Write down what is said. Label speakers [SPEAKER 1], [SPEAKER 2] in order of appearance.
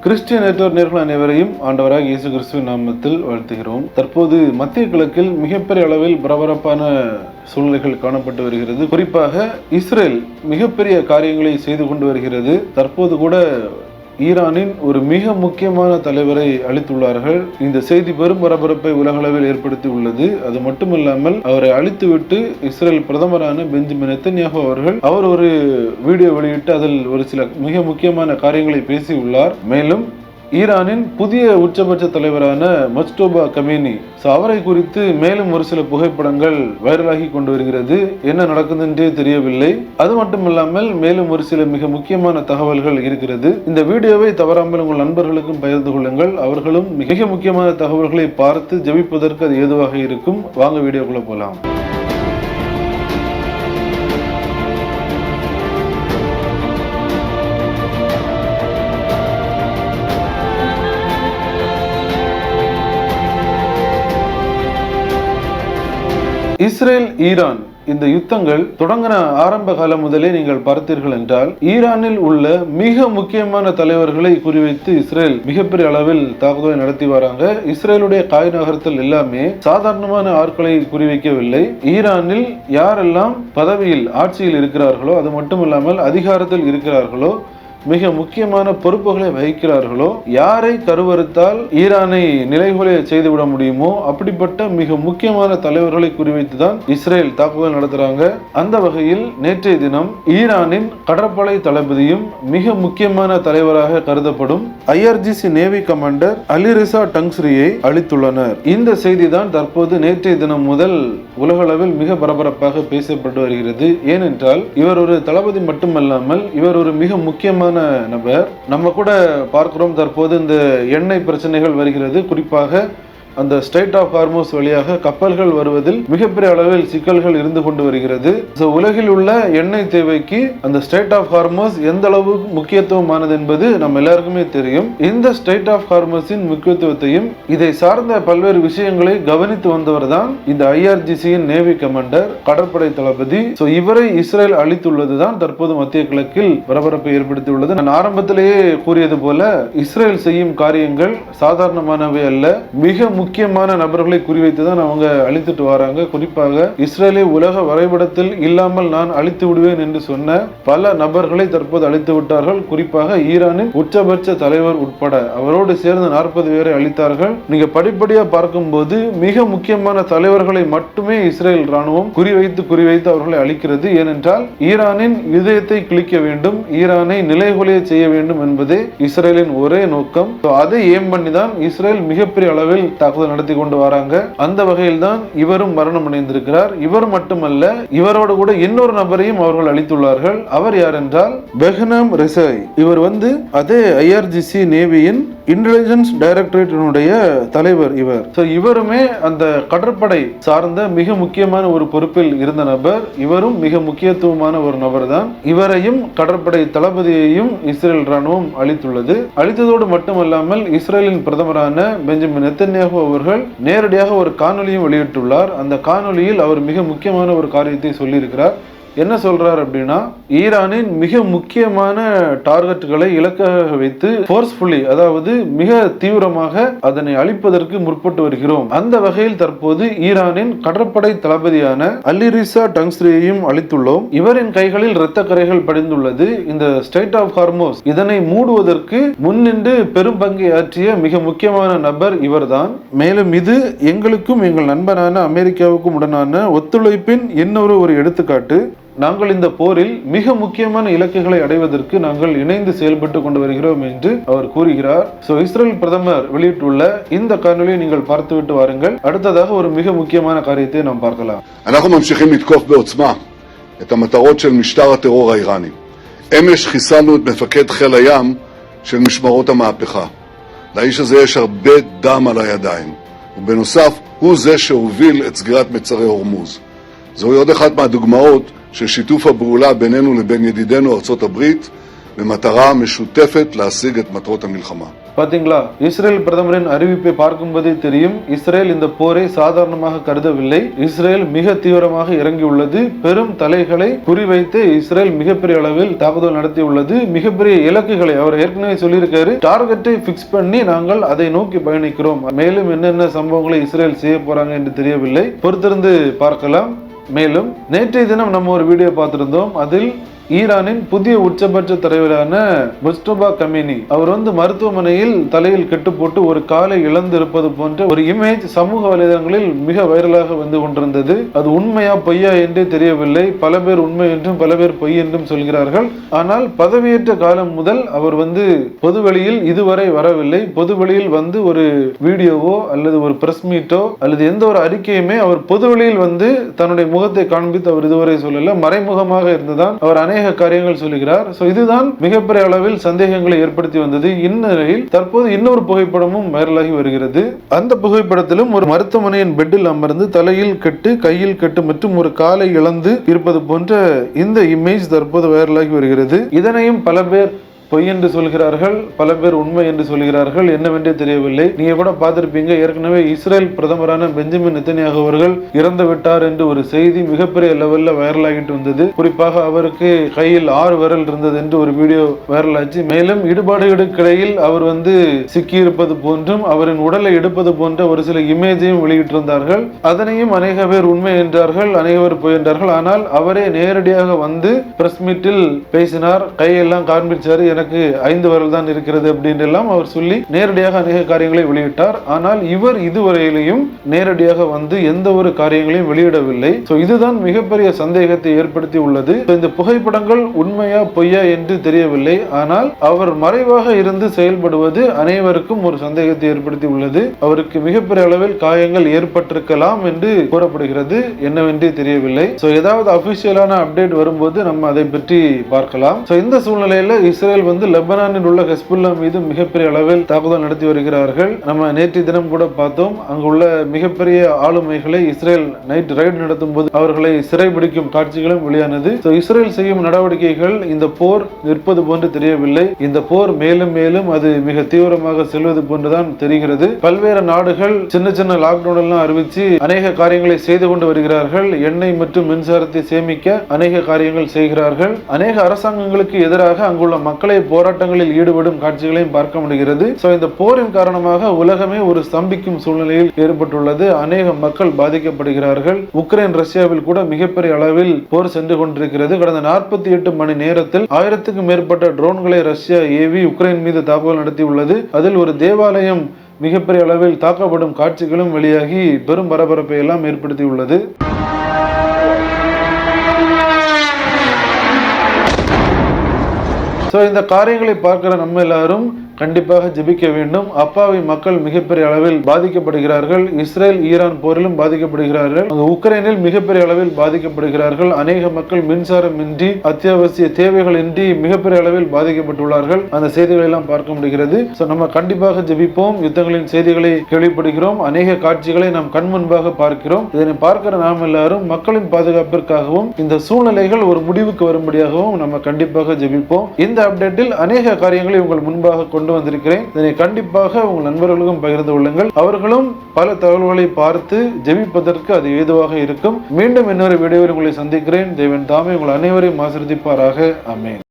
[SPEAKER 1] Christian network நேயர்கள் அனைவரையும் ஆண்டவராக இயேசு கிறிஸ்துவின் நாமத்தில் வாழ்த்துகிறோம். தற்போது மத்திய கிழக்கில் மிகப்பெரிய அளவில் பரபரப்பான சூழ்நிலைகள் காணப்பட்டு வருகிறது. குறிப்பாக இஸ்ரேல் மிகப்பெரிய காரியங்களை செய்து கொண்டு வருகிறது. தற்போது கூட ஈரானின் ஒரு மிக முக்கியமான தலைவரை அழித்துள்ளார்கள். இந்த செய்தி பெரும் பரபரப்பை உலகளவில் ஏற்படுத்தி உள்ளது. அது மட்டுமல்லாமல் அவரை அழித்துவிட்டு இஸ்ரேல் பிரதமரான பெஞ்சமின் நெத்தன்யாஹு அவர் ஒரு வீடியோ வெளியிட்டு அதில் ஒரு சில மிக முக்கியமான காரியங்களை பேசியுள்ளார். மேலும் ஈரானின் புதிய உச்சபட்ச தலைவரான மொஜ்டபா கமேனி அவரை குறித்து மேலும் ஒரு சில புகைப்படங்கள் வைரலாகி கொண்டு வருகிறது. என்ன நடக்குதுன்றே தெரியவில்லை. அது மட்டுமில்லாமல் மேலும் ஒரு சில மிக முக்கியமான தகவல்கள் இருக்கிறது. இந்த வீடியோவை தவறாமல் உங்கள் நண்பர்களுக்கும் பகிர்ந்து கொள்ளுங்கள். அவர்களும் மிக முக்கியமான தகவல்களை பார்த்து ஜெபிப்பதற்கு அது ஏதுவாக இருக்கும். வாங்க வீடியோக்குள்ள போலாம். இஸ்ரேல் ஈரான் இந்த யுத்தங்கள் தொடங்கின ஆரம்ப காலம் முதலே நீங்கள் பார்த்தீர்கள் என்றால் ஈரானில் உள்ள மிக முக்கியமான தலைவர்களை குறிவைத்து இஸ்ரேல் மிகப்பெரிய அளவில் தாக்குதலை நடத்தி வராங்க. இஸ்ரேலுடைய காய் நகர்த்தல் எல்லாமே சாதாரணமான ஆட்களை குறிவைக்கவில்லை. ஈரானில் யாரெல்லாம் பதவியில் ஆட்சியில் இருக்கிறார்களோ, அது மட்டுமில்லாமல் அதிகாரத்தில் இருக்கிறார்களோ, மிக முக்கியமான பொறுப்புகளை வகிக்கிறார்களோ, யாரை கருவறுத்தால் ஈரானை நிலைகுலைய செய்துவிட முடியுமோ அப்படிப்பட்ட மிக முக்கியமான தலைவர்களை குறிவைத்துதான் இஸ்ரேல் தாக்குதல் நடத்துறாங்க. அந்த வகையில் நேற்றைய தினம் ஈரானின் கடற்படை தளபதியும் மிக முக்கியமான தலைவராக கருதப்படும் IRGC நேவி கமாண்டர் அலிரிசா டங்ஸ்ரியை அழித்துள்ளனர். இந்த செய்தி தான் தற்போது நேற்றைய தினம் முதல் உலகளவில் மிக பரபரப்பாக பேசப்பட்டு வருகிறது. ஏனென்றால் இவர் ஒரு தளபதி மட்டுமல்லாமல் இவர் ஒரு மிக முக்கியமான நபர். நம்ம கூட பார்க்கிறோம் தற்போது இந்த எண்ணெய் பிரச்சனைகள் வருகிறது. குறிப்பாக அந்த ஸ்ட்ரைட் ஆஃப் ஹார்மோஸ் வழியாக கப்பல்கள் வருவதில் மிகப்பெரிய அளவில் சிக்கல்கள் இருந்து கொண்டு வருகிறது. உலகில் உள்ள எண்ணெய் தேவைக்கு அந்த ஸ்ட்ரைட் ஆஃப் ஹார்மோஸ் எந்த அளவு முக்கியத்துவமானது என்பது நம்ம எல்லாருக்குமே தெரியும். இந்த ஸ்ட்ரைட் ஆஃப் ஹார்மோஸின் முக்கியத்துவத்தையும் இதை சார்ந்த பல்வேறு விஷயங்களை கவனித்து வந்தவர் தான் இந்த IRGCயின் நேவி கமாண்டர், கடற்படை தளபதி. இவரை இஸ்ரேல் அழித்துள்ளதுதான் தற்போது மத்திய கிழக்கில் பரபரப்பை ஏற்படுத்தியுள்ளது. நான் ஆரம்பத்திலேயே கூறியது போல இஸ்ரேல் செய்யும் காரியங்கள் சாதாரணமானவை அல்ல. மிக முக்கியமான நபர்களை குறிவைத்துதான் அவங்க அழித்துட்டு வராங்க. குறிப்பாக இஸ்ரேலை உலக வரைபடத்தில் இல்லாமல் நான் அழித்து விடுவேன் என்று சொன்ன பல நபர்களை தற்போது அழித்து விட்டார்கள். குறிப்பாக ஈரானின் உச்சபட்ச தலைவர் உட்பட அவரோடு சேர்ந்து 40 பேரை அழித்தார்கள். நீங்க படிப்படியா பார்க்கும்போது மிக முக்கியமான தலைவர்களை மட்டுமே இஸ்ரேல் ராணுவம் குறிவைத்து அவர்களை அழிக்கிறது. ஏனென்றால் ஈரானின் இதயத்தை கிழிக்க வேண்டும், ஈரானை நிலைகுலைய செய்ய வேண்டும் என்பதே இஸ்ரேலின் ஒரே நோக்கம். அதை ஏம் பண்ணிதான் இஸ்ரேல் மிகப்பெரிய அளவில் தாக்குதல் நடத்தி கொண்டு வராங்க. அந்த வகையில் தான் இவரும் மரணம் அடைந்திருக்கிறார். இவர் மட்டுமல்ல, இவரோடு கூட இன்னொரு நபரையும் அவர்கள் அழித்துள்ளார்கள். அவர் யார் என்றால் பெஹ்னாம் ரெசாய். இவர் அதே IRGC நேவியின் இன்டெலிஜென்ஸ் டைரக்டரேட்டினுடைய தலைவர். இவருமே அந்த கடற்படை சார்ந்த மிக முக்கியமான ஒரு பொறுப்பில் இருந்த நபர். இவரும் மிக முக்கியத்துவமான ஒரு நபர் தான். இவரையும் கடற்படை தளபதியையும் இஸ்ரேல் ராணுவம் அழித்துள்ளது. அழித்ததோடு மட்டுமல்லாமல் இஸ்ரேலின் பிரதமரான பெஞ்சமின் நெத்தன்யாஹு அவர்கள் நேரடியாக ஒரு காணொலியும் வெளியிட்டுள்ளார். அந்த காணொலியில் அவர் மிக முக்கியமான ஒரு காரியத்தை சொல்லியிருக்கிறார். என்ன சொல்றார் அப்படின்னா, ஈரானின் மிக முக்கியமான டார்கெட்டுகளை இலக்காக வைத்து போர்ஸ்ஃபுல்லி, அதாவது மிக தீவிரமாக அதனை அழிப்பதற்கு முற்பட்டு வருகிறோம். அந்த வகையில் தற்போது ஈரானின் கடற்படை தளபதியான அலிரிசா டங்ஸ்ரியையும் அழித்துள்ளோம். இவரின் கைகளில் இரத்த கரைகள் படிந்துள்ளது. இந்த ஸ்ட்ரைட் ஆஃப் ஹார்மோஸ் இதனை மூடுவதற்கு முன்னின்று பெரும் பங்கை ஆற்றிய மிக முக்கியமான நபர் இவர்தான். மேலும் இது எங்களுக்கும் எங்கள் நண்பனான அமெரிக்காவுக்கும் உடனான ஒத்துழைப்பின் இன்னொரு எடுத்துக்காட்டு. நாங்கள் இந்த போரில் மிக முக்கியமான இலக்குகளை அடைவதற்கு நாங்கள் இணைந்து செயல்பட்டு கொண்டு வருகிறோம் என்று அவர் கூறுகிறார். இஸ்ரேல் பிரதமர் வெளியிட்டுள்ள இந்த காணொலியை நீங்கள் பார்த்துவிட்டு வாருங்கள். அடுத்ததாக ஒரு மிக முக்கியமான காரியத்தை நாம் பார்க்கலாம்.
[SPEAKER 2] אנחנו ממשיכים לתקוף בעוצמה את המטרות של משטר הטרור האיראני. אמש חיסלנו את מפקד חיל הים של משמרות המהפכה. לאיש הזה יש הרבה דם על הידיים, ובנוסף הוא זה שהוביל את סגירת מצרי הורמוז. זוהי עוד אחת מהדוגמאות של שיתוף הפעולה בינינו לבין ידידינו ארצות הברית במטרה משותפת להשיג את מטרות המלחמה.
[SPEAKER 1] பாத்தீங்களா, இஸ்ரேல் பிரதமரின் அறிவிப்பை பார்க்கும்போதே தெரியும், இஸ்ரேல் இந்த போரை சாதாரணமாக கருதவில்லை. இஸ்ரேல் மிக தீவிரமாக இறங்கியுள்ளது. பெரும் தலைகளை குறிவைத்து இஸ்ரேல் மிகப்பெரிய அளவில் தாக்குதல் நடத்தியுள்ளது. மிகப்பெரிய இலக்குகளை அவர் ஏற்கனவே சொல்லியிருக்காரு. டார்கெட்டை பிக்ஸ் பண்ணி நாங்கள் அதை நோக்கி பயணிக்கிறோம். மேலும் என்னென்ன சம்பவங்களை இஸ்ரேல் செய்ய போறாங்க என்று தெரியவில்லை. பொறுத்திருந்து பார்க்கலாம். மேலும் நேற்றைய தினம் நம்ம ஒரு வீடியோ பார்த்திருந்தோம். அதில் ஈரானின் புதிய உச்சபட்ச தலைவரான முஸ்தபா கமீனி அவர் மருத்துவமனையில் தலையில் கெட்டு போட்டு ஒரு காலை இழந்து இருப்பது போன்ற ஒரு இமேஜ் சமூக வலைதளங்களில் மிக வைரலாக வந்து கொண்டிருந்தது. அது உண்மையா பொய்யா என்றே தெரியவில்லை. பல பேர் உண்மை என்றும் பல பேர் பொய் என்றும் சொல்கிறார்கள். ஆனால் பதவியேற்ற காலம் முதல் அவர் பொதுவெளியில் இதுவரை வரவில்லை. பொதுவெளியில் ஒரு வீடியோவோ அல்லது ஒரு பிரஸ் மீட்டோ அல்லது எந்த ஒரு அறிக்கையுமே அவர் பொதுவெளியில் தன்னுடைய முகத்தை காண்பித்து அவர் இதுவரை சொல்லல. மறைமுகமாக இருந்துதான் அவர் அநேக காரியங்கள் சொல்லுகிறார். இதுதான் மிகப்பெரிய அளவில் சந்தேகங்களை ஏற்படுத்தி வந்தது. இந்நிலையில் தற்போது இன்னொரு புகைப்படமும் வைரலாகி வருகிறது. அந்த புகைப்படத்திலும் ஒரு மருத்துவமனையின் பெட்டில் அமர்ந்து தலையில் கட்டு, கையில் கட்டு மற்றும் ஒரு காலை இழந்து இருப்பது போன்ற இந்த இமேஜ் தற்போது வைரலாகி வருகிறது. இதனையும் பல பேர் பொய் என்று சொல்கிறார்கள், பல பேர் உண்மை என்று சொல்கிறார்கள். என்னவென்றே தெரியவில்லை. நீங்க கூட பார்த்திருப்பீங்க, ஏற்கனவே இஸ்ரேல் பிரதமரான பெஞ்சமின் நெத்தன்யாகு அவர்கள் இறந்து விட்டார் என்று ஒரு செய்தி மிகப்பெரிய லெவல்ல வைரல் ஆகிட்டு வந்தது. குறிப்பாக அவருக்கு கையில் 6 விரல் இருந்தது என்று ஒரு வீடியோ வைரல் ஆச்சு. மேலும் இடுபாடுகளுக்கிடையில் அவர் சிக்கி இருப்பது போன்றும் அவரின் உடலை எடுப்பது போன்ற ஒரு சில இமேஜையும் வெளியிட்டிருந்தார்கள். அதனையும் அநேக பேர் உண்மை என்றார்கள், அநேக பேர் பொய் என்றார்கள். ஆனால் அவரே நேரடியாக பிரஸ் மீட்டில் பேசினார். கையெல்லாம் காண்பிச்சாரு, எனக்கு 5 விரல் தான் இருக்கிறது அப்படின்றெல்லாம் அவர் சொல்லி நேரடியாக அநேக காரியங்களை வெளியிட்டார். ஆனால் இவர் இதுவரையிலையும் நேரடியாக எந்த ஒரு காரியங்களையும் வெளியிடவில்லை. இதுதான் மிகப்பெரிய சந்தேகத்தை ஏற்படுத்தி உள்ளது. இந்த புகைப்படங்கள் உண்மையா பொய்யா என்று தெரியவில்லை. ஆனால் அவர் மறைவாக இருந்து செயல்படுவது அனைவருக்கும் ஒரு சந்தேகத்தை ஏற்படுத்தி உள்ளது. அவருக்கு மிகப்பெரிய அளவில் காயங்கள் ஏற்பட்டிருக்கலாம் என்று கூறப்படுகிறது. என்னவென்றே தெரியவில்லை. ஏதாவது அபிஷியலான அப்டேட் வரும்போது நம்ம அதை பற்றி பார்க்கலாம். இந்த சூழ்நிலையில இஸ்ரேல் லெபனானில் உள்ள ஹெஸ்புல்லா மீது மிகப்பெரிய அளவில் தாக்குதல் நடத்தி வருகிறார்கள். நம்ம நேற்று தினம் கூட பார்த்தோம். அங்குள்ள மிகப்பெரிய ஆளுமைகளை இஸ்ரேல் நைட் ரைடு நடத்தும் போது அவர்களை சிறைபிடிக்கும் காட்சிகளும் வெளியானது. இஸ்ரேல் செய்யும் நடவடிக்கைகள் இந்த போர் நிற்பது போன்று தெரியவில்லை. இந்த போர் மேலும் மேலும் அது மிக தீவிரமாக செல்வது போன்றுதான் தெரிகிறது. பல்வேறு நாடுகள் சின்ன சின்ன லாக்டவுன் எல்லாம் அறிவிச்சு அநேக காரியங்களை செய்து கொண்டு வருகிறார்கள். எண்ணெய் மற்றும் மின்சாரத்தை சேமிக்க அநேக காரியங்கள் செய்கிறார்கள். அநேக அரசாங்கங்களுக்கு எதிராக அங்குள்ள மக்களை போராட்டங்களில் ஈடுபடும் காட்சிகளையும் பார்க்க முடிகிறது. இந்த போரின் காரணமாக உலகமே ஒரு ஸ்தம்பிக்கும் சூழ்நிலையில் ஏற்பட்டுள்ளது. அநேக மக்கள் பாதிக்கப்படுகிறார்கள். உக்ரைன் ரஷ்யாவில் கூட மிகப்பெரிய அளவில் போர் சென்று கொண்டிருக்கிறது. கடந்த 48 மணி நேரத்தில் 1000க்கும் மேற்பட்ட ட்ரோன்களை ரஷ்யா ஏவி உக்ரைன் மீது தாக்குதல் நடத்தியுள்ளது. அதில் ஒரு தேவாலயம் மிகப்பெரிய அளவில் தாக்கப்படும் காட்சிகளும் வெளியாகி பெரும் பரபரப்பை எல்லாம் ஏற்படுத்தியுள்ளது. இந்த காரியங்களை பார்க்கிற நம்ம எல்லாரும் கண்டிப்பாக ஜெபிக்க வேண்டும். அப்பாவி மக்கள் மிகப்பெரிய அளவில் பாதிக்கப்படுகிறார்கள். Israel Iran போரிலும் பாதிக்கப்படுகிறார்கள். உக்ரைனில் மிகப்பெரிய அளவில் பாதிக்கப்படுகிறார்கள். அநேக மக்கள் மின்சாரம் இன்றி, அத்தியாவசிய தேவைகள் இன்றி மிகப்பெரிய அளவில் பாதிக்கப்பட்டுள்ளார்கள். அந்த செய்திகளை எல்லாம் பார்க்க முடிகிறது. நம்ம கண்டிப்பாக ஜெபிப்போம். யுத்தங்களின் செய்திகளை கேள்விப்படுகிறோம். அநேக காட்சிகளை நாம் கண் முன்பாக பார்க்கிறோம். இதனை பார்க்கிற நாம் எல்லாரும் மக்களின் பாதுகாப்பிற்காகவும் இந்த சூழ்நிலைகள் ஒரு முடிவுக்கு வரும்படியாகவும் நம்ம கண்டிப்பாக ஜெபிப்போம். இந்த அப்டேட்டில் அநேக காரியங்களை உங்கள் முன்பாக கொண்டு வந்திருக்கிறேன். இதனை கண்டிப்பாக உங்கள் நண்பர்களுக்கும் பகிர்ந்து கொள்ளுங்கள். அவர்களும் பல தகவல்களை பார்த்து ஜெபிப்பதற்கு அது ஏதுவாக இருக்கும். மீண்டும் இன்னொரு வீடியோவில் உங்களை சந்திக்கிறேன். தேவன் தாமே உங்கள் அனைவரையும் ஆசீர்வதிப்பாராக. ஆமென்.